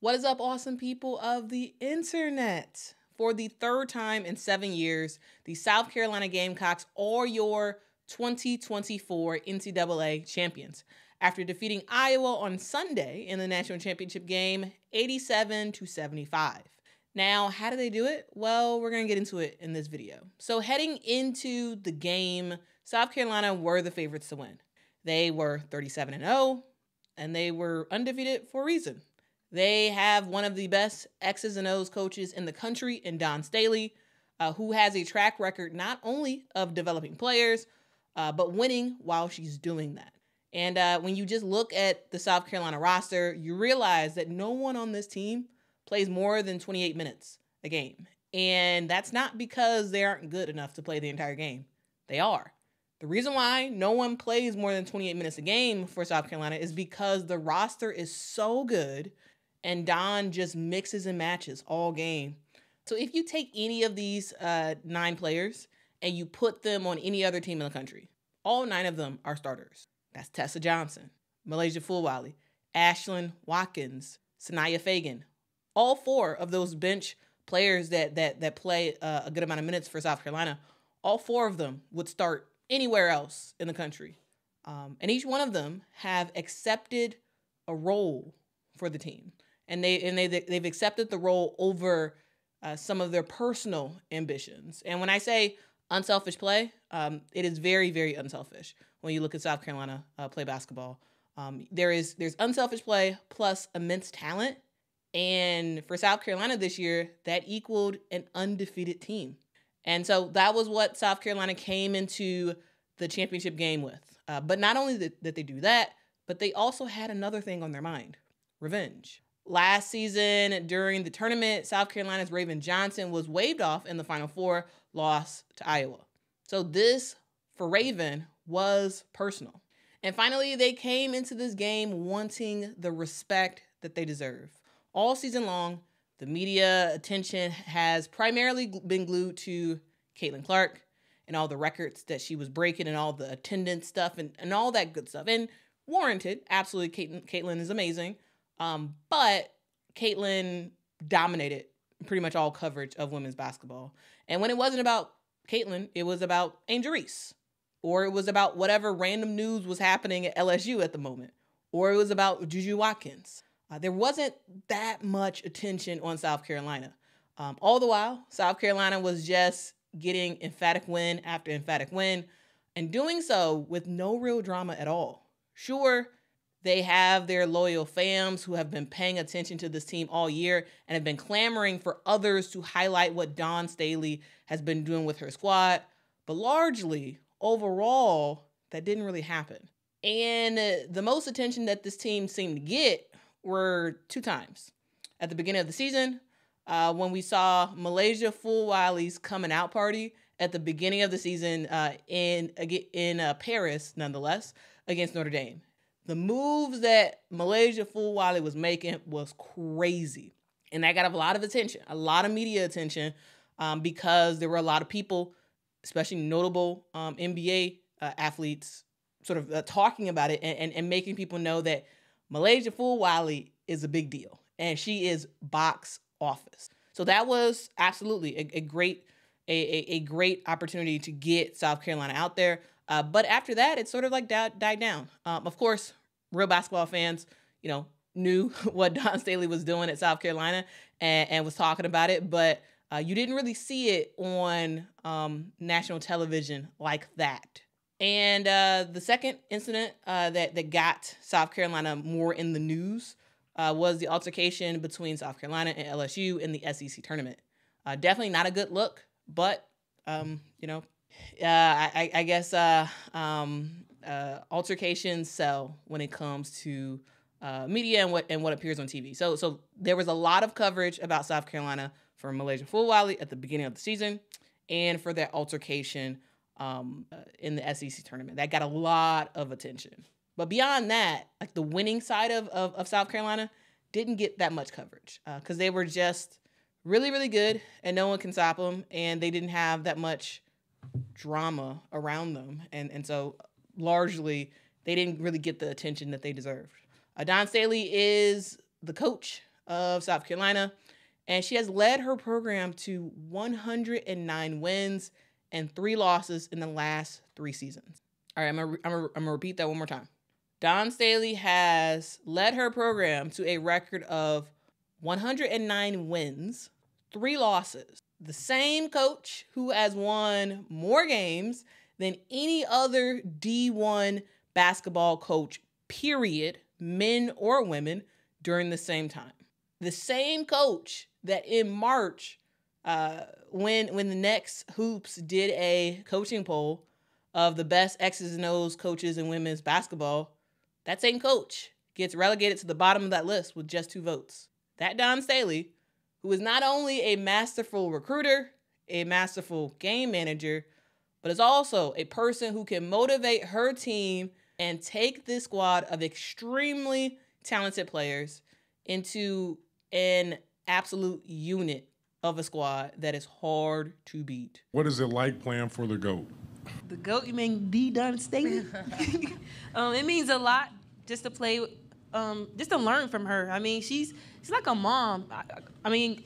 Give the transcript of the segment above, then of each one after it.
What is up, awesome people of the internet? For the third time in 7 years, the South Carolina Gamecocks are your 2024 NCAA champions after defeating Iowa on Sunday in the national championship game 87-75. Now, how did they do it? Well, we're going to get into it in this video. So heading into the game, South Carolina were the favorites to win. They were 37-0, and they were undefeated for a reason. They have one of the best X's and O's coaches in the country in Dawn Staley, who has a track record not only of developing players, but winning while she's doing that. And when you just look at the South Carolina roster, you realize that no one on this team plays more than 28 minutes a game. And that's not because they aren't good enough to play the entire game. They are. The reason why no one plays more than 28 minutes a game for South Carolina is because the roster is so good and Dawn just mixes and matches all game. So if you take any of these 9 players and you put them on any other team in the country, all 9 of them are starters. That's Tessa Johnson, Malaysia Fulwiley, Ashlyn Watkins, Sanaya Fagan. All 4 of those bench players that play a good amount of minutes for South Carolina, all 4 of them would start anywhere else in the country. And each one of them have accepted a role for the team. And they've accepted the role over some of their personal ambitions. And when I say unselfish play, it is very, very unselfish. When you look at South Carolina play basketball, there's unselfish play plus immense talent. And for South Carolina this year, that equaled an undefeated team. And so that was what South Carolina came into the championship game with. But not only did they do that, but they also had another thing on their mind: revenge. Last season, during the tournament, South Carolina's Raven Johnson was waved off in the Final Four, loss to Iowa. So this, for Raven, was personal. And finally, they came into this game wanting the respect that they deserve. All season long, the media attention has primarily been glued to Caitlin Clark and all the records that she was breaking and all the attendance stuff and all that good stuff. And warranted, absolutely, Caitlin is amazing. But Caitlin dominated pretty much all coverage of women's basketball. And when it wasn't about Caitlin, it was about Angel Reese, or it was about whatever random news was happening at LSU at the moment, or it was about Juju Watkins. There wasn't that much attention on South Carolina. All the while, South Carolina was just getting emphatic win after emphatic win, and doing so with no real drama at all. Sure, they have their loyal fans who have been paying attention to this team all year and have been clamoring for others to highlight what Dawn Staley has been doing with her squad. But largely, overall, that didn't really happen. And the most attention that this team seemed to get were 2 times. At the beginning of the season, when we saw Malaysia Fulwiley's coming out party at the beginning of the season in Paris, nonetheless, against Notre Dame. The moves that Malaysia Fulwiley was making was crazy. And that got a lot of attention, a lot of media attention, because there were a lot of people, especially notable NBA athletes, sort of talking about it and making people know that Malaysia Fulwiley is a big deal. And she is box office. So that was absolutely a great opportunity to get South Carolina out there. But after that, it sort of like died down. Of course, real basketball fans, knew what Dawn Staley was doing at South Carolina and was talking about it. But you didn't really see it on national television like that. And the second incident that got South Carolina more in the news was the altercation between South Carolina and LSU in the SEC tournament. Definitely not a good look, but, I guess altercations sell when it comes to media and what appears on TV. So there was a lot of coverage about South Carolina for Malaysia Fulwiley at the beginning of the season and for that altercation in the SEC tournament. That got a lot of attention. But beyond that, like the winning side of South Carolina didn't get that much coverage because they were just really, really good and no one can stop them. And they didn't have that much drama around them. And so largely they didn't really get the attention that they deserved. Dawn Staley is the coach of South Carolina, and she has led her program to 109 wins and 3 losses in the last 3 seasons. All right, I'm gonna repeat that one more time. Dawn Staley has led her program to a record of 109 wins, 3 losses. The same coach who has won more games than any other D1 basketball coach, period, men or women, during the same time. The same coach that in March, when the Next Hoops did a coaching poll of the best X's and O's coaches in women's basketball, that same coach gets relegated to the bottom of that list with just 2 votes. That Dawn Staley, who is not only a masterful recruiter, a masterful game manager, but is also a person who can motivate her team and take this squad of extremely talented players into an absolute unit of a squad that is hard to beat. What is it like playing for the GOAT? The GOAT, you mean D. Dawn Staley? It means a lot just to play, just to learn from her. I mean, she's like a mom. I mean,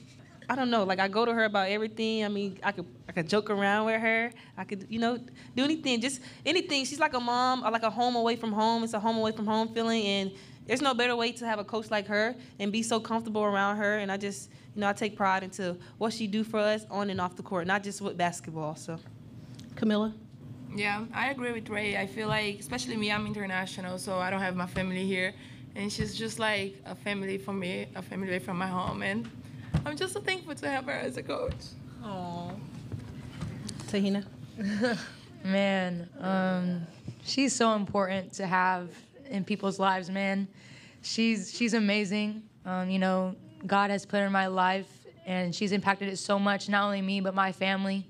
I don't know. Like, I go to her about everything. I mean, I could joke around with her. I could, do anything, just anything. She's like a mom, or like a home away from home. It's a home away from home feeling, and there's no better way to have a coach like her and be so comfortable around her. And I just, I take pride into what she do for us on and off the court, not just with basketball. So, Camilla? Yeah, I agree with Ray. I feel like, especially me, I'm international, so I don't have my family here. And she's just like a family for me, a family away from my home. And I'm just so thankful to have her as a coach. Aww. Tahina? Man, she's so important to have in people's lives, man. She's amazing. God has put her in my life, and she's impacted it so much, not only me, but my family.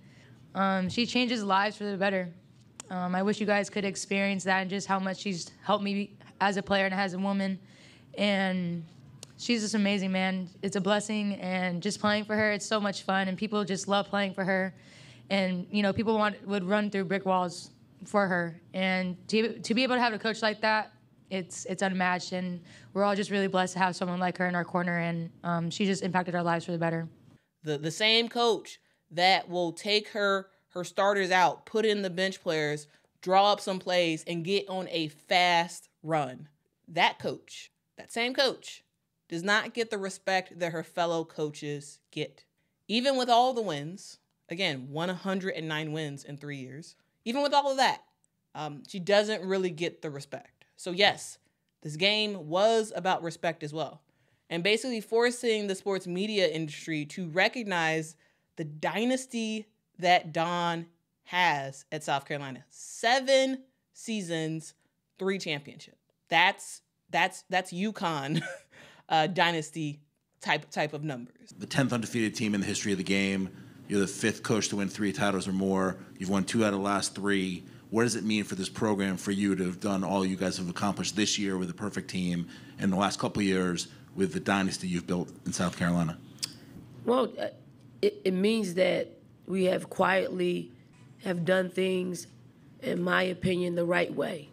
She changes lives for the better. I wish you guys could experience that and just how much she's helped me as a player and as a woman. And she's just amazing, man. It's a blessing, and just playing for her, it's so much fun, and people just love playing for her. And, people would run through brick walls for her. And to be able to have a coach like that, it's unmatched, and we're all just really blessed to have someone like her in our corner, and she just impacted our lives for the better. The same coach that will take her starters out, put in the bench players, draw up some plays, and get on a fast run. That coach, that same coach, does not get the respect that her fellow coaches get. Even with all the wins, again, 109 wins in 3 years, even with all of that, she doesn't really get the respect. So yes, this game was about respect as well. And basically forcing the sports media industry to recognize the dynasty that Dawn has at South Carolina. 7 seasons, 3 championships. That's UConn dynasty type of numbers. The 10th undefeated team in the history of the game. You're the 5th coach to win 3 titles or more. You've won 2 out of the last 3. What does it mean for this program for you to have done all you guys have accomplished this year with a perfect team and the last couple of years with the dynasty you've built in South Carolina? Well, it means that we have quietly have done things, in my opinion, the right way.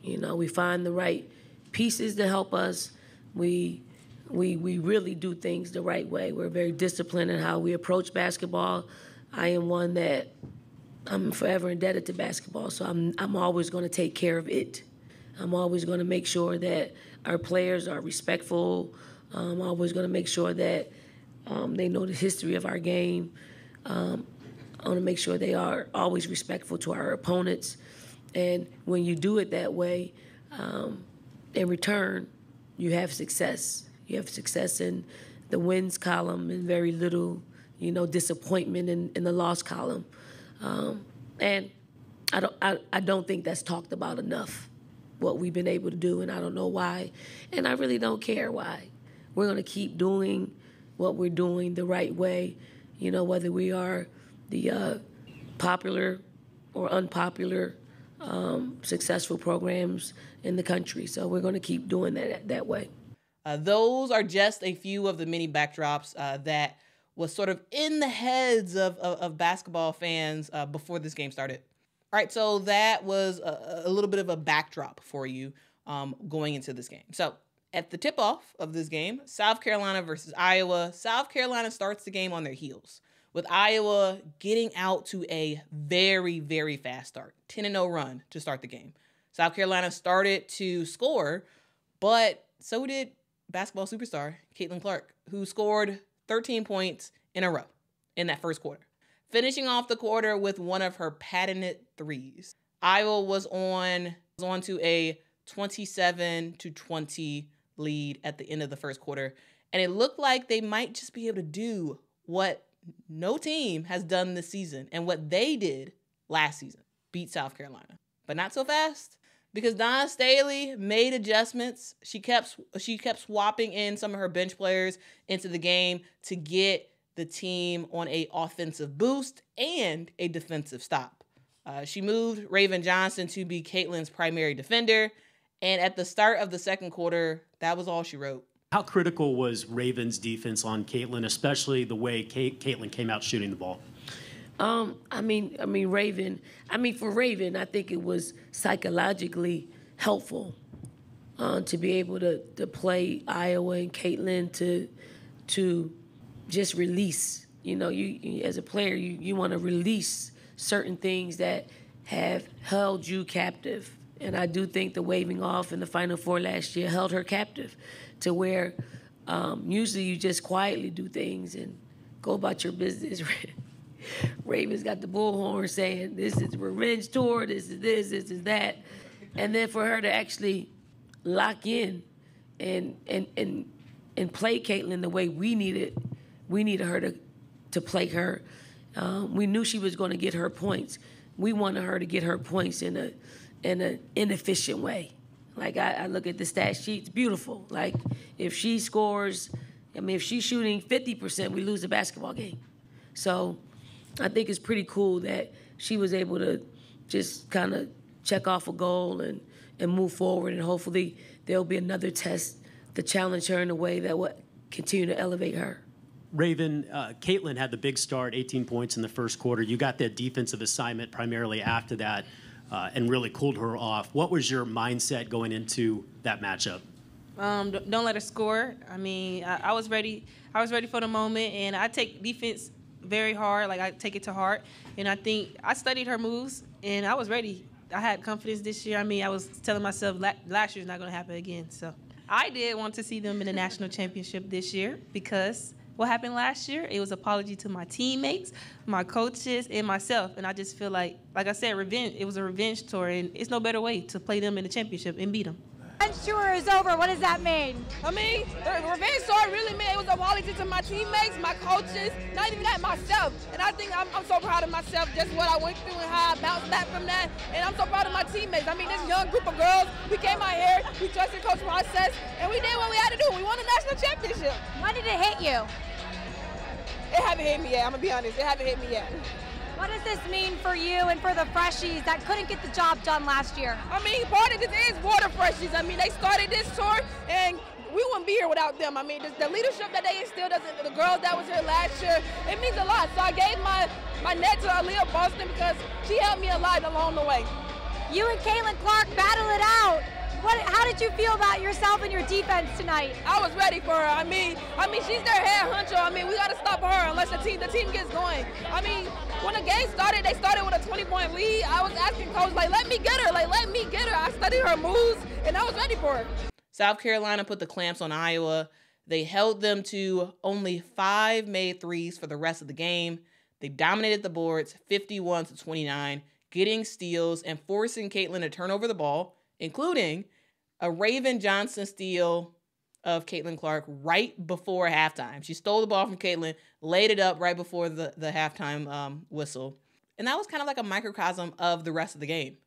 We find the right pieces to help us. We really do things the right way. We're very disciplined in how we approach basketball. I am one that I'm forever indebted to basketball, so I'm always going to take care of it. I'm always going to make sure that our players are respectful. I'm always going to make sure that they know the history of our game. I want to make sure they are always respectful to our opponents. And when you do it that way, in return, you have success. You have success in the wins column and very little, disappointment in the loss column. And I don't think that's talked about enough, what we've been able to do, and I don't know why. And I really don't care why. We're going to keep doing what we're doing the right way, whether we are the popular or unpopular successful programs in the country. So we're going to keep doing that way. Those are just a few of the many backdrops that was sort of in the heads of basketball fans before this game started. All right, so that was a little bit of a backdrop for you going into this game. So At the tip-off of this game, South Carolina versus Iowa, South Carolina starts the game on their heels, with Iowa getting out to a very, very fast start, 10-0 run to start the game. South Carolina started to score, but so did basketball superstar Caitlin Clark, who scored 13 points in a row in that first quarter, finishing off the quarter with one of her patented threes. Iowa was on to a 27-20 lead at the end of the first quarter, and it looked like they might just be able to do what no team has done this season and what they did last season, beat South Carolina. But not so fast, because Dawn Staley made adjustments. She kept swapping in some of her bench players into the game to get the team on a offensive boost and a defensive stop. She moved Raven Johnson to be Caitlin's primary defender, and at the start of the second quarter, that was all she wrote. How critical was Raven's defense on Caitlin, especially the way Caitlin came out shooting the ball? For Raven, I think it was psychologically helpful to be able to play Iowa and Caitlin to just release. You know, you as a player, you want to release certain things that have held you captive. And I do think the waving off in the Final Four last year held her captive to where usually you just quietly do things and go about your business. Raven's got the bullhorn saying, this is a revenge tour, this is that. And then for her to actually lock in and play Caitlin the way we needed her to play her. We knew she was going to get her points. We wanted her to get her points in an inefficient way. Like, I look at the stat sheet, it's beautiful. Like, if she scores, if she's shooting 50%, we lose the basketball game. So I think it's pretty cool that she was able to just kind of check off a goal and move forward, and hopefully there'll be another test to challenge her in a way that will continue to elevate her. Raven, Caitlin had the big start, 18 points in the first quarter. You got that defensive assignment primarily after that and really cooled her off. What was your mindset going into that matchup? Don't let her score. I was ready. I was ready for the moment, and I take defense very hard. Like, I take it to heart, and I think I studied her moves, and I was ready. I had confidence this year. I was telling myself last year's not going to happen again. So I did want to see them in the national championship this year, because what happened last year, it was an apology to my teammates, my coaches, and myself. And I just feel like I said, revenge. It was a revenge tour, and it's no better way to play them in the championship and beat them. Revenge tour is over. What does that mean? The revenge tour really meant it was an apology to my teammates, my coaches, not even that, myself. And I think I'm so proud of myself, just what I went through and how I bounced back from that. And I'm so proud of my teammates. This young group of girls, we came out here, we trusted coach process, and we did what we had to do. We won a national championship. When did it hit you? It haven't hit me yet. I'm going to be honest. It haven't hit me yet. What does this mean for you and for the freshies that couldn't get the job done last year? Part of this is water freshies. They started this tour, and we wouldn't be here without them. The leadership that they instilled us, the girls that was here last year, it means a lot. So I gave my net to Aaliyah Boston because she helped me a lot along the way. You and Caitlin Clark battle it out. How did you feel about yourself and your defense tonight? I was ready for her. She's their head honcho. We got to stop her unless the team gets going. When the game started, they started with a 20-point lead. I was asking coach, let me get her. Let me get her. I studied her moves, and I was ready for her. South Carolina put the clamps on Iowa. They held them to only 5 made threes for the rest of the game. They dominated the boards 51-29, getting steals and forcing Caitlin to turn over the ball, including a Raven Johnson steal of Caitlin Clark right before halftime. She stole the ball from Caitlin, laid it up right before the halftime whistle. And that was kind of like a microcosm of the rest of the game.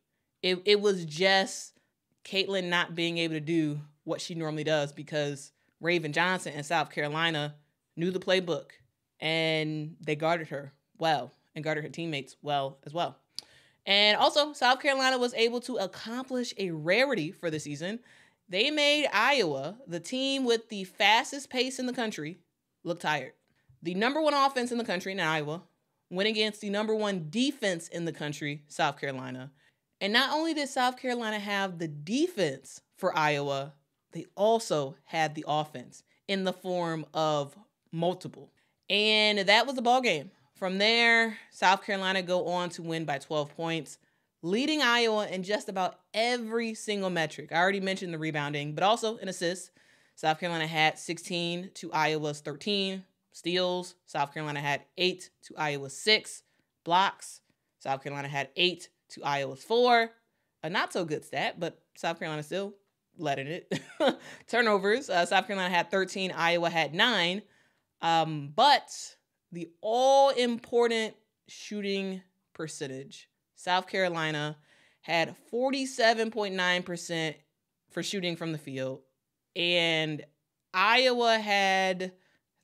It was just Caitlin not being able to do what she normally does because Raven Johnson and South Carolina knew the playbook, and they guarded her well and guarded her teammates well as well. And also, South Carolina was able to accomplish a rarity for the season. They made Iowa, the team with the fastest pace in the country, look tired. The number 1 offense in the country in Iowa went against the number 1 defense in the country, South Carolina. And not only did South Carolina have the defense for Iowa, they also had the offense in the form of multiple. And that was the ball game. From there, South Carolina go on to win by 12 points, leading Iowa in just about every single metric. I already mentioned the rebounding, but also in assists. South Carolina had 16 to Iowa's 13. Steals, South Carolina had 8 to Iowa's 6. Blocks, South Carolina had 8 to Iowa's 4. A not so good stat, but South Carolina still led in it. Turnovers, South Carolina had 13, Iowa had 9. But the all-important shooting percentage, South Carolina had 47.9% for shooting from the field, and Iowa had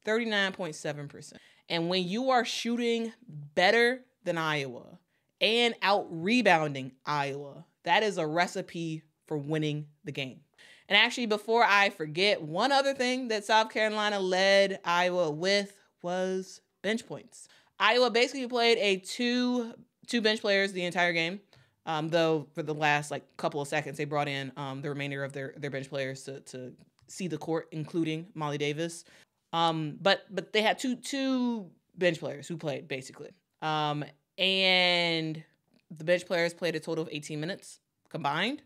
39.7%. And when you are shooting better than Iowa and out-rebounding Iowa, that is a recipe for winning the game. And actually, before I forget, one other thing that South Carolina led Iowa with was bench points. Iowa basically played a two bench players the entire game, though for the last couple of seconds, they brought in the remainder of their bench players to see the court, including Molly Davis. But they had two bench players who played, basically. And the bench players played a total of 18 minutes combined,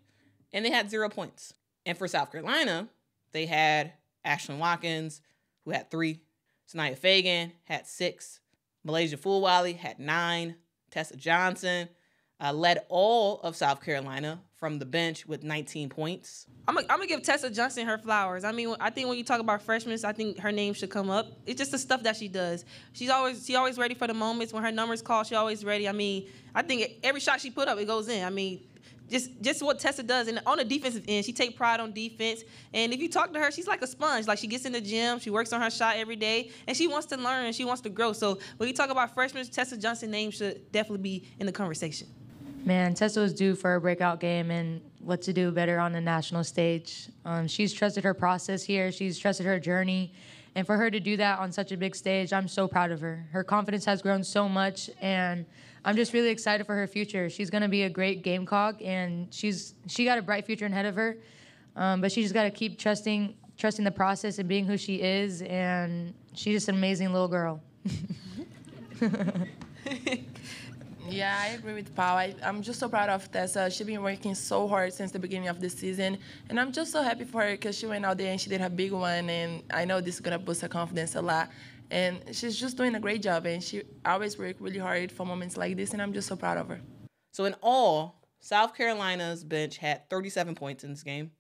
and they had 0 points. And for South Carolina, they had Ashlyn Watkins, who had 3. Sanaya Fagan had 6. Malaysia Fulwiley had 9. Tessa Johnson led all of South Carolina from the bench with 19 points. I'm gonna give Tessa Johnson her flowers. I mean, I think when you talk about freshmen, I think her name should come up. It's just the stuff that she does. She's always ready for the moments when her number's called. She's always ready. I mean, I think every shot she put up, it goes in. I mean, just what Tessa does. And on the defensive end, she take pride on defense. And if you talk to her, she's like a sponge. Like, she gets in the gym, she works on her shot every day, and she wants to learn and she wants to grow. So when you talk about freshmen, Tessa Johnson's name should definitely be in the conversation. Man, Tessa was due for a breakout game and what to do better on the national stage. She's trusted her process here. She's trusted her journey. And for her to do that on such a big stage, I'm so proud of her. Her confidence has grown so much, and I'm just really excited for her future. She's going to be a great Gamecock, and she got a bright future ahead of her. But she just got to keep trusting the process and being who she is, and she's just an amazing little girl. Yeah, I agree with Paul. I'm just so proud of Tessa. She's been working so hard since the beginning of the season, and I'm just so happy for her because she went out there and she did her big one, and I know this is going to boost her confidence a lot. And she's just doing a great job, and she always works really hard for moments like this, and I'm just so proud of her. So in all, South Carolina's bench had 37 points in this game.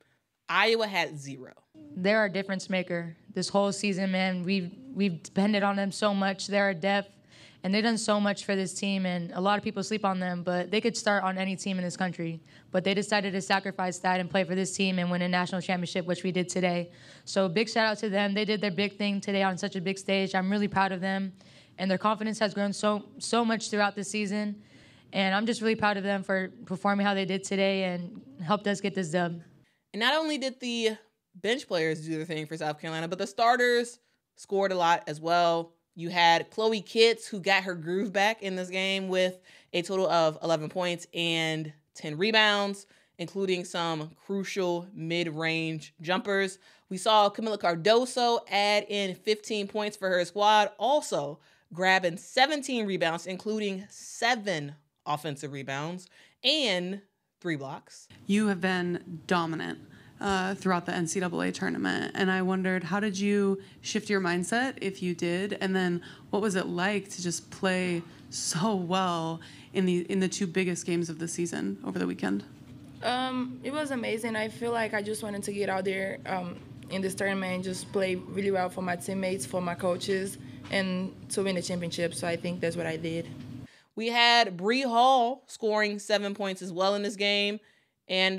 Iowa had 0. They're our difference maker this whole season, man. We've depended on them so much. They're a depth. And they've done so much for this team, and a lot of people sleep on them, but they could start on any team in this country. But they decided to sacrifice that and play for this team and win a national championship, which we did today. So big shout out to them. They did their big thing today on such a big stage. I'm really proud of them, and their confidence has grown so much throughout the season. And I'm just really proud of them for performing how they did today and helped us get this dub. And not only did the bench players do their thing for South Carolina, but the starters scored a lot as well. You had Chloe Kitts, who got her groove back in this game with a total of 11 points and 10 rebounds, including some crucial mid-range jumpers. We saw Camila Cardoso add in 15 points for her squad, also grabbing 17 rebounds, including 7 offensive rebounds and 3 blocks. You have been dominant throughout the NCAA tournament, and I wondered, how did you shift your mindset, if you did, and then what was it like to just play so well in the 2 biggest games of the season over the weekend? It was amazing. I feel like I just wanted to get out there in this tournament and just play really well for my teammates, for my coaches, and to win the championship. So I think that's what I did. We had Bree Hall scoring 7 points as well in this game, and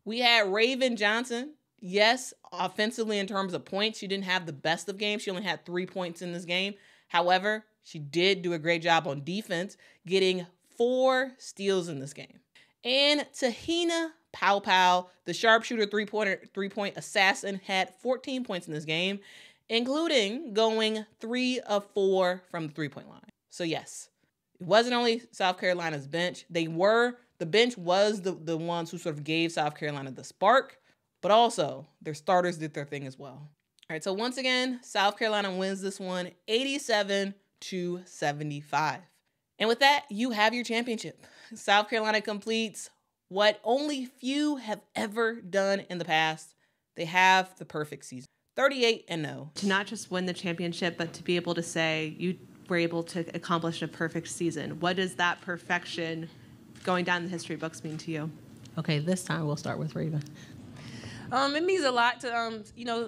we had Raven Johnson. Yes, offensively in terms of points, she didn't have the best of games. She only had 3 points in this game. However, she did do a great job on defense, getting 4 steals in this game. And Tahina Pow, the sharpshooter three-point assassin, had 14 points in this game, including going 3 of 4 from the three-point line. So yes, it wasn't only South Carolina's bench. They were The bench was the ones who sort of gave South Carolina the spark, but also their starters did their thing as well. All right, so once again, South Carolina wins this one 87-75. And with that, you have your championship. South Carolina completes what only few have ever done in the past. They have the perfect season. 38-0. To not just win the championship, but to be able to say you were able to accomplish a perfect season. What does that perfection going down the history books mean to you? Okay, this time we'll start with Raven. It means a lot to,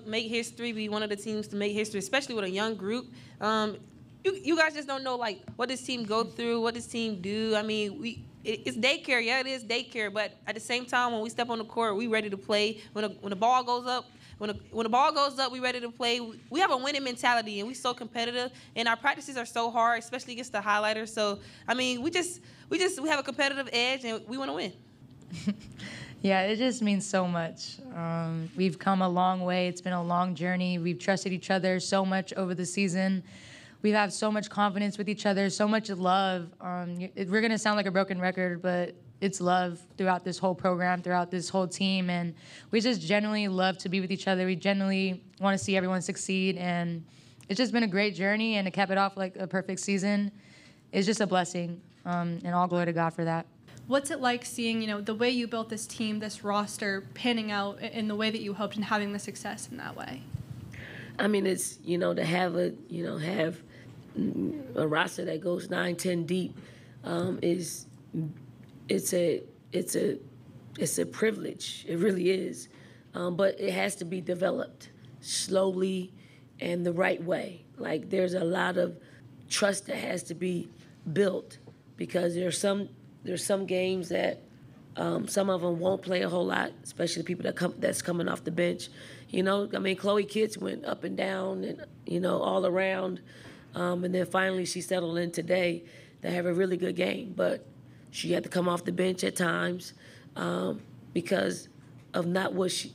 make history, be one of the teams to make history, especially with a young group. You guys just don't know, like, what this team go through, what this team do. I mean, it's daycare. Yeah, it is daycare. But at the same time, when we step on the court, we ready to play. When the ball goes up, when the ball goes up, we ready to play. We have a winning mentality, and we so competitive. And our practices are so hard, especially against the highlighters. So, I mean, we have a competitive edge, and we want to win. Yeah, it just means so much. We've come a long way. It's been a long journey. We've trusted each other so much over the season. We have so much confidence with each other, so much love. We're going to sound like a broken record, but it's love throughout this whole program, throughout this whole team. And we just genuinely love to be with each other. We genuinely want to see everyone succeed. And it's just been a great journey. And to cap it off like a perfect season is just a blessing. And all glory to God for that. What's it like seeing, the way you built this team, this roster, panning out in the way that you hoped and having the success in that way? I mean, it's, to have a roster that goes 9-10 deep it's a privilege. It really is. But it has to be developed slowly and the right way. Like, there's a lot of trust that has to be built because there's some games that some of them won't play a whole lot, especially the people that's coming off the bench. Chloe Kitts went up and down and, all around. And then finally she settled in today to have a really good game. But she had to come off the bench at times because of not what she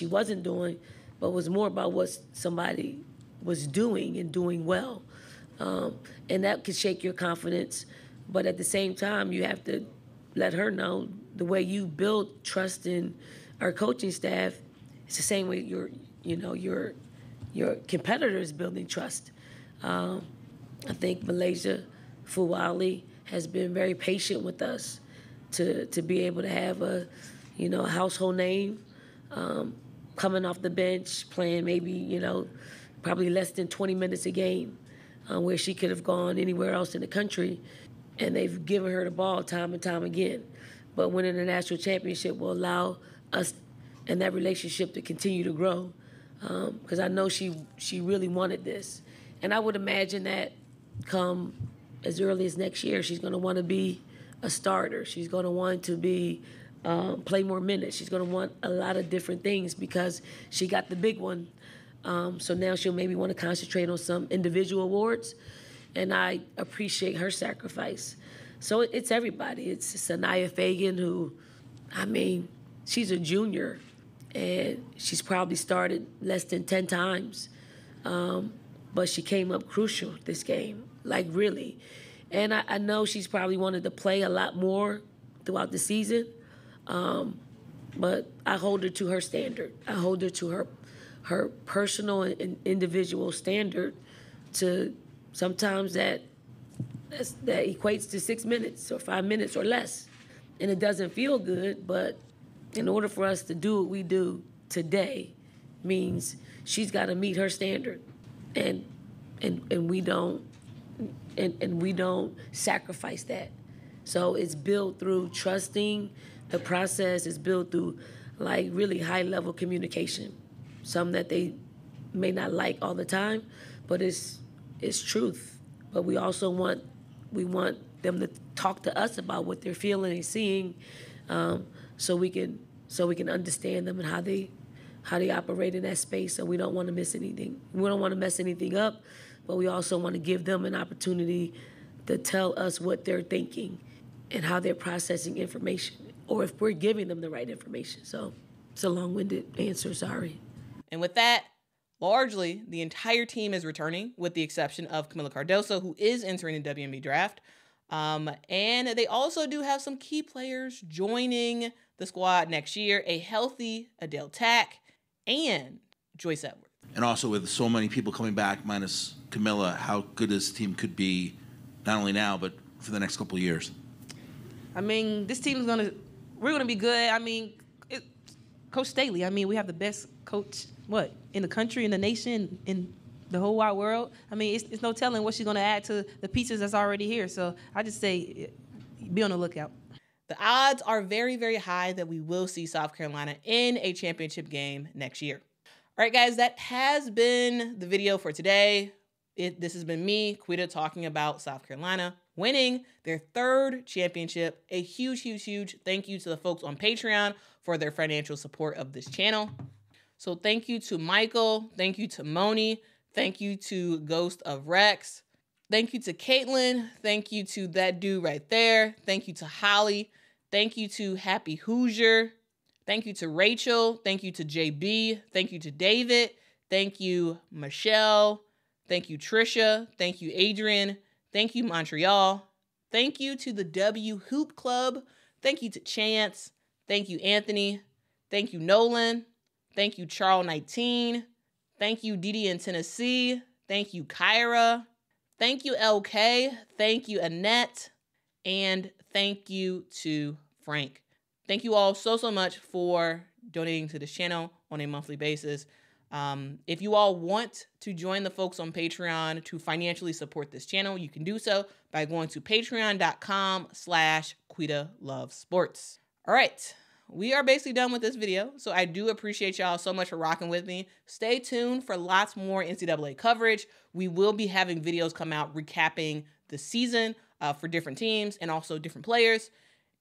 wasn't doing, but was more about what somebody was doing and doing well. And that could shake your confidence. But at the same time, you have to let her know the way you build trust in our coaching staff. It's the same way your competitor is building trust. I think Malaysia Fuwali has been very patient with us to be able to have a household name coming off the bench, playing maybe probably less than 20 minutes a game, where she could have gone anywhere else in the country. And they've given her the ball time and time again. But winning the national championship will allow us and that relationship to continue to grow. Because I know she really wanted this. And I would imagine that come as early as next year, she's going to want to be a starter. She's going to want to be play more minutes. She's going to want a lot of different things because she got the big one. So now she'll maybe want to concentrate on some individual awards. And I appreciate her sacrifice. So it's everybody. It's Sanaya Fagan, who, she's a junior, and she's probably started less than 10 times. But she came up crucial this game, like really. And I know she's probably wanted to play a lot more throughout the season. But I hold her to her standard. I hold her to her personal and individual standard to sometimes that equates to 6 minutes or 5 minutes or less. And it doesn't feel good, but in order for us to do what we do today means she's got to meet her standard. And we don't sacrifice that. So it's built through trusting the process. It's built through like really high level communication. Some that they may not like all the time, but it's truth. But we also want them to talk to us about what they're feeling and seeing, so we can understand them and how they operate in that space. So we don't want to miss anything. We don't want to mess anything up, but we also want to give them an opportunity to tell us what they're thinking and how they're processing information, or if we're giving them the right information. So it's a long-winded answer, sorry. And with that, largely, the entire team is returning, with the exception of Camila Cardoso, who is entering the WNBA draft. And they also do have some key players joining the squad next year, a healthy Adele Tack and Joyce Edwards. And also with so many people coming back, minus Camilla, how good this team could be, not only now, but for the next couple of years. I mean, this team's we're gonna be good. I mean, Coach Staley. I mean, we have the best coach, in the country, in the nation, in the whole wide world. I mean, it's no telling what she's gonna add to the pieces that's already here. So I just say, be on the lookout. The odds are very, very high that we will see South Carolina in a championship game next year. All right, guys, that has been the video for today. This has been me, Quita, talking about South Carolina winning their 3rd championship. A huge, huge, huge thank you to the folks on Patreon for their financial support of this channel. So thank you to Michael. Thank you to Moni. Thank you to Ghost of Rex. Thank you to Caitlin. Thank you to that dude right there. Thank you to Holly. Thank you to Happy Hoosier. Thank you to Rachel. Thank you to JB. Thank you to David. Thank you, Michelle. Thank you, Trisha. Thank you, Adrian. Thank you, Montreal. Thank you to the W Hoop Club. Thank you to Chance. Thank you, Anthony. Thank you, Nolan. Thank you, Charles 19. Thank you, Didi in Tennessee. Thank you, Kyra. Thank you, LK. Thank you, Annette. And thank you to Frank. Thank you all so, so much for donating to this channel on a monthly basis. If you all want to join the folks on Patreon to financially support this channel, you can do so by going to patreon.com/QuitaLoveSports. All right, we are basically done with this video, so I do appreciate y'all so much for rocking with me. Stay tuned for lots more NCAA coverage. We will be having videos come out recapping the season for different teams and also different players.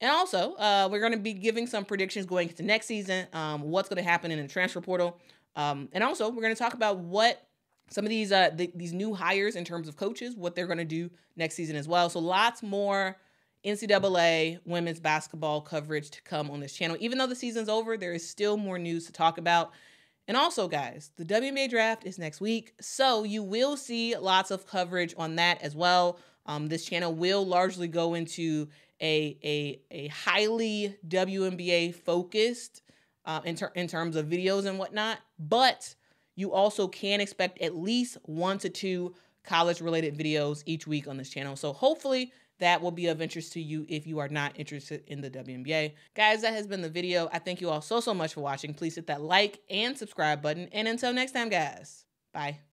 And also, we're going to be giving some predictions going into next season, what's going to happen in the transfer portal. And also, we're going to talk about what some of these new hires in terms of coaches, what they're going to do next season as well. So lots more NCAA women's basketball coverage to come on this channel. Even though the season's over, there is still more news to talk about. And also, guys, the WNBA draft is next week, so you will see lots of coverage on that as well. This channel will largely go into a highly WNBA focused in terms of videos and whatnot, but you also can expect at least 1 to 2 college related videos each week on this channel. So hopefully that will be of interest to you if you are not interested in the WNBA. Guys, that has been the video. I thank you all so, so much for watching. Please hit that like and subscribe button. And until next time, guys, bye.